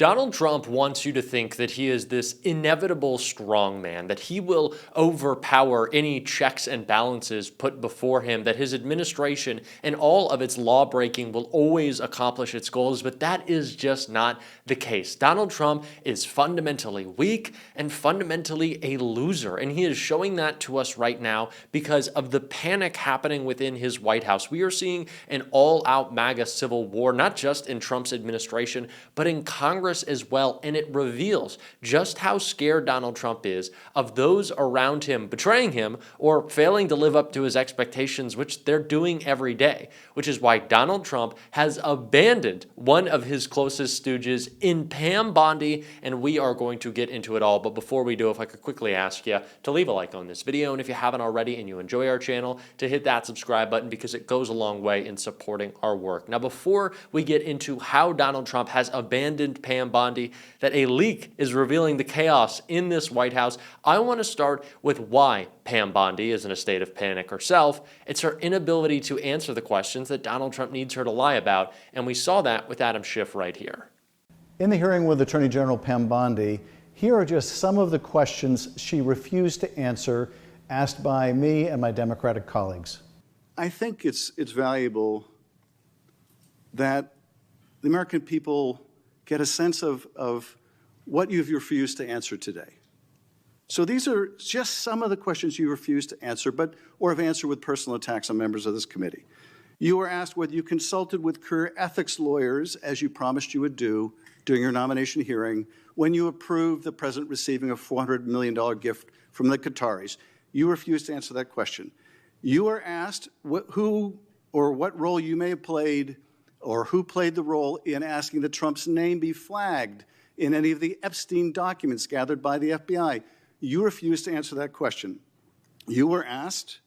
Donald Trump wants you to think that he is this inevitable strongman, that he will overpower any checks and balances put before him, that his administration and all of its law-breaking will always accomplish its goals, but that is just not the case. Donald Trump is fundamentally weak and fundamentally a loser, and he is showing that to us right now because of the panic happening within his White House. We are seeing an all-out MAGA civil war, not just in Trump's administration, but in Congress as well, and it reveals just how scared Donald Trump is of those around him betraying him or failing to live up to his expectations, which they're doing every day, which is why Donald Trump has abandoned one of his closest stooges in Pam Bondi, and we are going to get into it all. But before we do, if I could quickly ask you to leave a like on this video, and if you haven't already and you enjoy our channel, to hit that subscribe button because it goes a long way in supporting our work. Now, before we get into how Donald Trump has abandoned Pam Bondi, that a leak is revealing the chaos in this White House, I want to start with why Pam Bondi is in a state of panic herself. It's her inability to answer the questions that Donald Trump needs her to lie about, and we saw that with Adam Schiff right here. In the hearing with Attorney General Pam Bondi, here are just some of the questions she refused to answer, asked by me and my Democratic colleagues. I think it's valuable that the American people get a sense of what you've refused to answer today. So these are just some of the questions you refused to answer, or have answered with personal attacks on members of this committee. You were asked whether you consulted with career ethics lawyers, as you promised you would do during your nomination hearing, when you approved the president receiving a $400 million gift from the Qataris. You refused to answer that question. You were asked who or what role you may have played, or who played the role in asking that Trump's name be flagged in any of the Epstein documents gathered by the FBI. You refused to answer that question. You were asked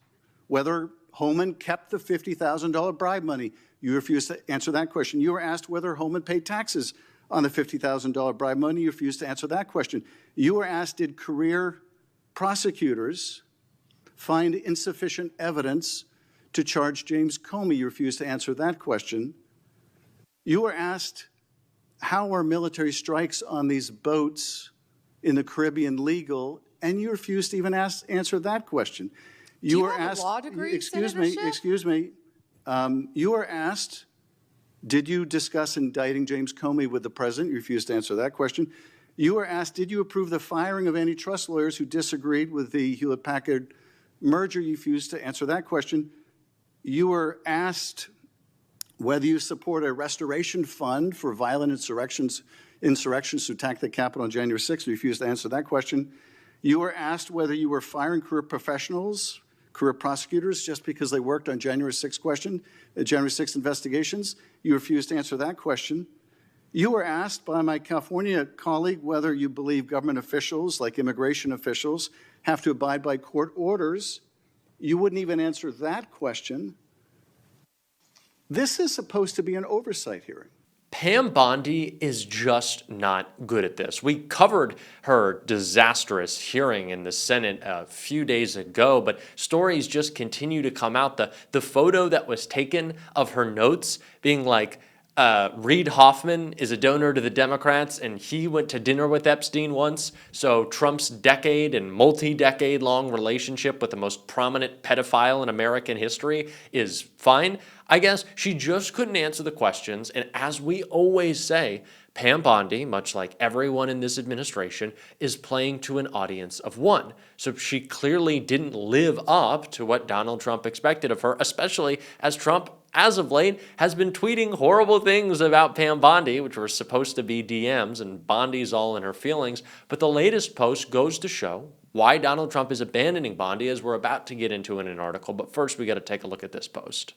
whether Holman kept the $50,000 bribe money. You refused to answer that question. You were asked whether Holman paid taxes on the $50,000 bribe money. You refused to answer that question. You were asked, did career prosecutors find insufficient evidence to charge James Comey? You refused to answer that question. You were asked, how are military strikes on these boats in the Caribbean legal? And you refused to even answer that question. You were asked, a law degree, excuse me. You were asked, did you discuss indicting James Comey with the president? You refused to answer that question. You were asked, did you approve the firing of antitrust lawyers who disagreed with the Hewlett-Packard merger? You refused to answer that question. You were asked whether you support a restoration fund for violent insurrections to attack the Capitol on January 6th. You refused to answer that question. You were asked whether you were firing career professionals, career prosecutors, just because they worked on January 6th investigations. You refused to answer that question. You were asked by my California colleague whether you believe government officials, like immigration officials, have to abide by court orders. You wouldn't even answer that question. This is supposed to be an oversight hearing. Pam Bondi is just not good at this. We covered her disastrous hearing in the Senate a few days ago, but stories just continue to come out. The photo that was taken of her notes being like, Reid Hoffman is a donor to the Democrats, and he went to dinner with Epstein once, so Trump's decade and multi-decade long relationship with the most prominent pedophile in American history is fine. I guess she just couldn't answer the questions, and as we always say, Pam Bondi, much like everyone in this administration, is playing to an audience of one. So she clearly didn't live up to what Donald Trump expected of her, especially as Trump, as of late, has been tweeting horrible things about Pam Bondi, which were supposed to be DMs, and Bondi's all in her feelings. But the latest post goes to show why Donald Trump is abandoning Bondi, as we're about to get into in an article. But first, we got to take a look at this post.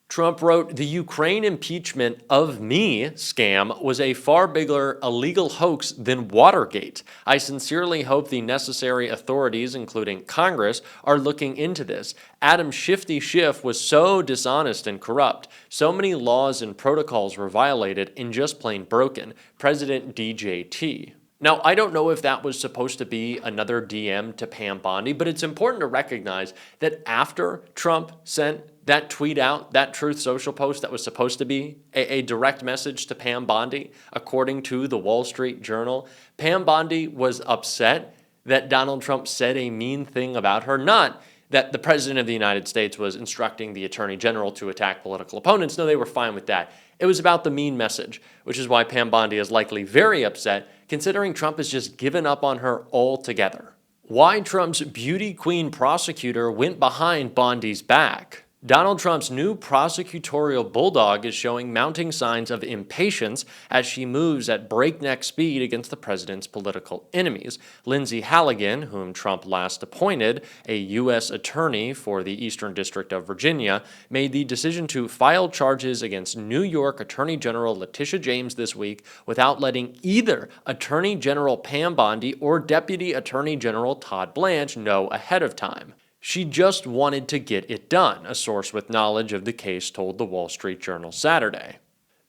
Trump wrote, "The Ukraine impeachment of me scam was a far bigger illegal hoax than Watergate. I sincerely hope the necessary authorities, including Congress, are looking into this. Adam Shifty Schiff was so dishonest and corrupt. So many laws and protocols were violated and just plain broken. President DJT." Now, I don't know if that was supposed to be another DM to Pam Bondi, but it's important to recognize that after Trump sent that tweet out, that Truth Social post that was supposed to be a direct message to Pam Bondi, according to the Wall Street Journal, Pam Bondi was upset that Donald Trump said a mean thing about her, not that the President of the United States was instructing the Attorney General to attack political opponents. No, they were fine with that. It was about the mean message, which is why Pam Bondi is likely very upset, considering Trump has just given up on her altogether. Why Trump's beauty queen prosecutor went behind Bondi's back. Donald Trump's new prosecutorial bulldog is showing mounting signs of impatience as she moves at breakneck speed against the president's political enemies. Lindsay Halligan, whom Trump last appointed, a U.S. attorney for the Eastern District of Virginia, made the decision to file charges against New York Attorney General Letitia James this week without letting either Attorney General Pam Bondi or Deputy Attorney General Todd Blanche know ahead of time. She just wanted to get it done, a source with knowledge of the case told the Wall Street Journal Saturday.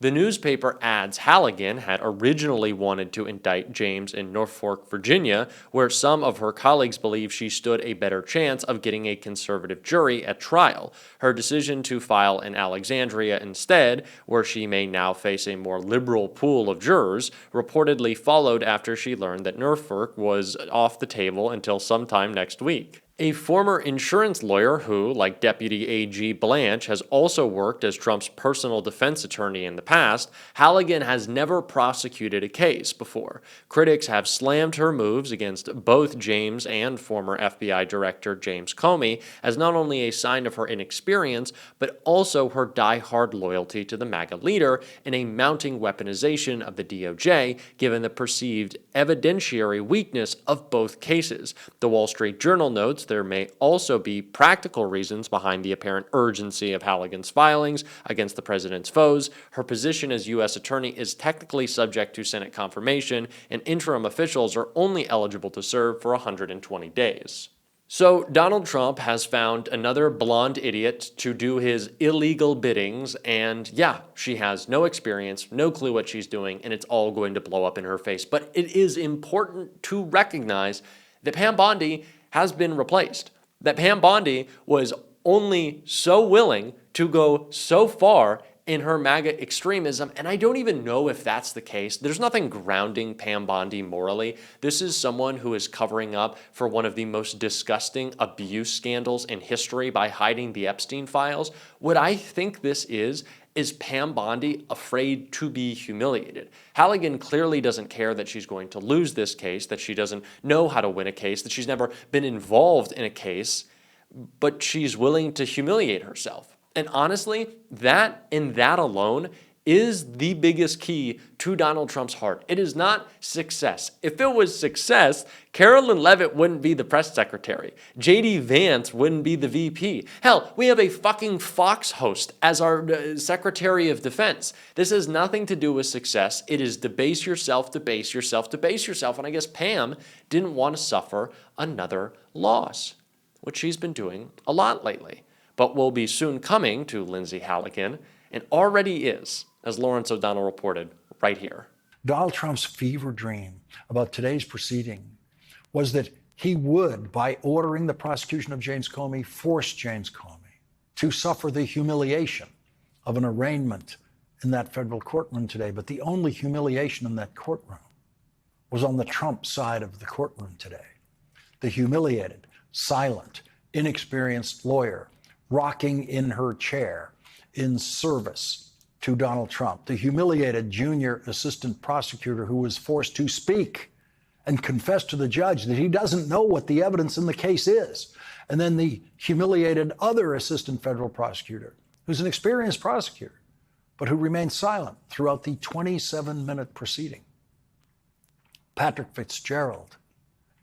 The newspaper adds Halligan had originally wanted to indict James in Norfolk, Virginia, where some of her colleagues believe she stood a better chance of getting a conservative jury at trial. Her decision to file in Alexandria instead, where she may now face a more liberal pool of jurors, reportedly followed after she learned that Norfolk was off the table until sometime next week. A former insurance lawyer who, like Deputy AG Blanche, has also worked as Trump's personal defense attorney in the past, Halligan has never prosecuted a case before. Critics have slammed her moves against both James and former FBI Director James Comey as not only a sign of her inexperience, but also her die-hard loyalty to the MAGA leader and a mounting weaponization of the DOJ, given the perceived evidentiary weakness of both cases. The Wall Street Journal notes there may also be practical reasons behind the apparent urgency of Halligan's filings against the president's foes. Her position as U.S. attorney is technically subject to Senate confirmation, and interim officials are only eligible to serve for 120 days. So Donald Trump has found another blonde idiot to do his illegal biddings, and yeah, she has no experience, no clue what she's doing, and it's all going to blow up in her face. But it is important to recognize that Pam Bondi has been replaced. That Pam Bondi was only so willing to go so far in her MAGA extremism, and I don't even know if that's the case. There's nothing grounding Pam Bondi morally. This is someone who is covering up for one of the most disgusting abuse scandals in history by hiding the Epstein files. What I think this is Pam Bondi afraid to be humiliated. Halligan clearly doesn't care that she's going to lose this case, that she doesn't know how to win a case, that she's never been involved in a case, but she's willing to humiliate herself. And honestly, that alone is the biggest key to Donald Trump's heart. It is not success. If it was success, Carolyn Leavitt wouldn't be the press secretary. J.D. Vance wouldn't be the VP. Hell, we have a fucking Fox host as our Secretary of Defense. This has nothing to do with success. It is debase yourself, debase yourself, debase yourself. And I guess Pam didn't want to suffer another loss, which she's been doing a lot lately, but will be soon coming to Lindsay Halligan, and already is, as Lawrence O'Donnell reported right here. Donald Trump's fever dream about today's proceeding was that he would, by ordering the prosecution of James Comey, force James Comey to suffer the humiliation of an arraignment in that federal courtroom today. But the only humiliation in that courtroom was on the Trump side of the courtroom today. The humiliated, silent, inexperienced lawyer rocking in her chair in service to Donald Trump. The humiliated junior assistant prosecutor who was forced to speak and confess to the judge that he doesn't know what the evidence in the case is. And then the humiliated other assistant federal prosecutor, who's an experienced prosecutor, but who remained silent throughout the 27-minute proceeding. Patrick Fitzgerald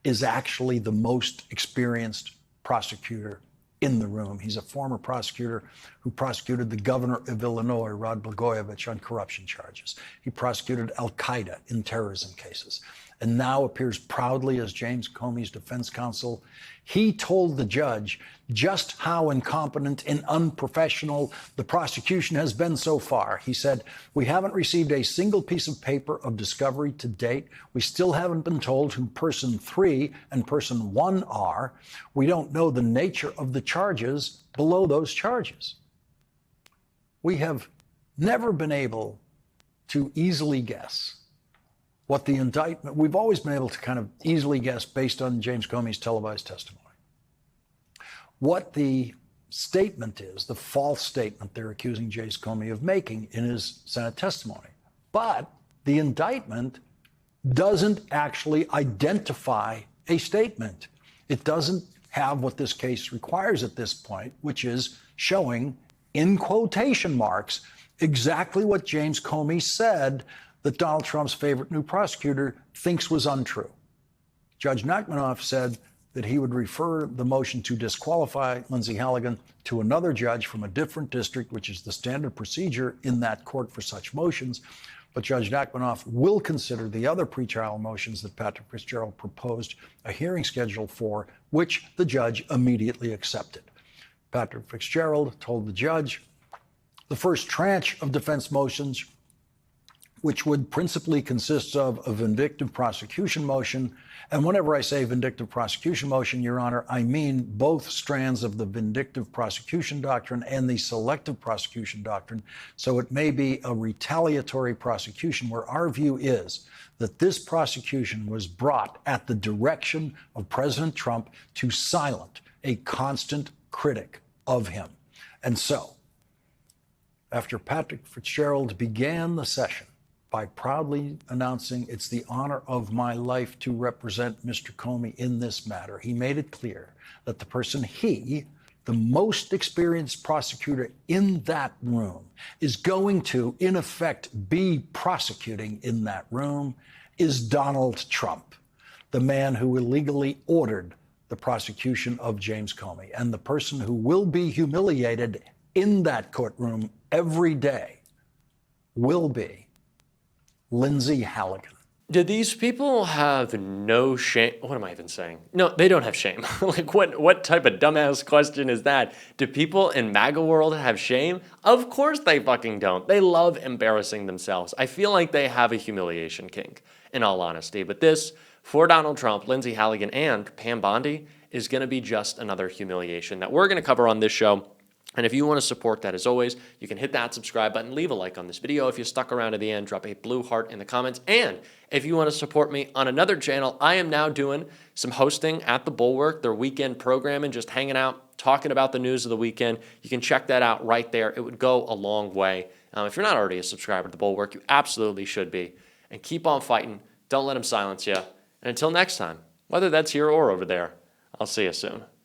is actually the most experienced prosecutor in the room. He's a former prosecutor who prosecuted the governor of Illinois, Rod Blagojevich, on corruption charges. He prosecuted Al-Qaeda in terrorism cases. and now appears proudly as James Comey's defense counsel, he told the judge just how incompetent and unprofessional the prosecution has been so far. He said, "We haven't received a single piece of paper of discovery to date. We still haven't been told who person 3 and person 1 are. We don't know the nature of the charges below those charges." We have never been able to easily guess what the indictment, we've always been able to kind of easily guess based on James Comey's televised testimony, what the statement is, the false statement they're accusing James Comey of making in his Senate testimony. But the indictment doesn't actually identify a statement. It doesn't have what this case requires at this point, which is showing, in quotation marks, exactly what James Comey said that Donald Trump's favorite new prosecutor thinks was untrue. Judge Nachmanoff said that he would refer the motion to disqualify Lindsay Halligan to another judge from a different district, which is the standard procedure in that court for such motions. But Judge Nachmanoff will consider the other pretrial motions that Patrick Fitzgerald proposed a hearing schedule for, which the judge immediately accepted. Patrick Fitzgerald told the judge the first tranche of defense motions, which would principally consist of a vindictive prosecution motion. And whenever I say vindictive prosecution motion, Your Honor, I mean both strands of the vindictive prosecution doctrine and the selective prosecution doctrine. So it may be a retaliatory prosecution where our view is that this prosecution was brought at the direction of President Trump to silence a constant critic of him. And so, after Patrick Fitzgerald began the session by proudly announcing, "It's the honor of my life to represent Mr. Comey in this matter," he made it clear that the person he, the most experienced prosecutor in that room, is going to, in effect, be prosecuting in that room is Donald Trump, the man who illegally ordered the prosecution of James Comey, and the person who will be humiliated in that courtroom every day will be Lindsay Halligan. Do these people have no shame? What am I even saying? No, they don't have shame. Like, what type of dumbass question is that? Do people in MAGA world have shame? Of course they fucking don't. They love embarrassing themselves. I feel like they have a humiliation kink, in all honesty. But this, for Donald Trump, Lindsay Halligan, and Pam Bondi, is going to be just another humiliation that we're going to cover on this show. And if you want to support that, as always, you can hit that subscribe button, leave a like on this video. If you stuck around to the end, drop a blue heart in the comments. And if you want to support me on another channel, I am now doing some hosting at the Bulwark, their weekend programming, just hanging out, talking about the news of the weekend. You can check that out right there. It would go a long way. If you're not already a subscriber to the Bulwark, you absolutely should be. And keep on fighting. Don't let them silence you. And until next time, whether that's here or over there, I'll see you soon.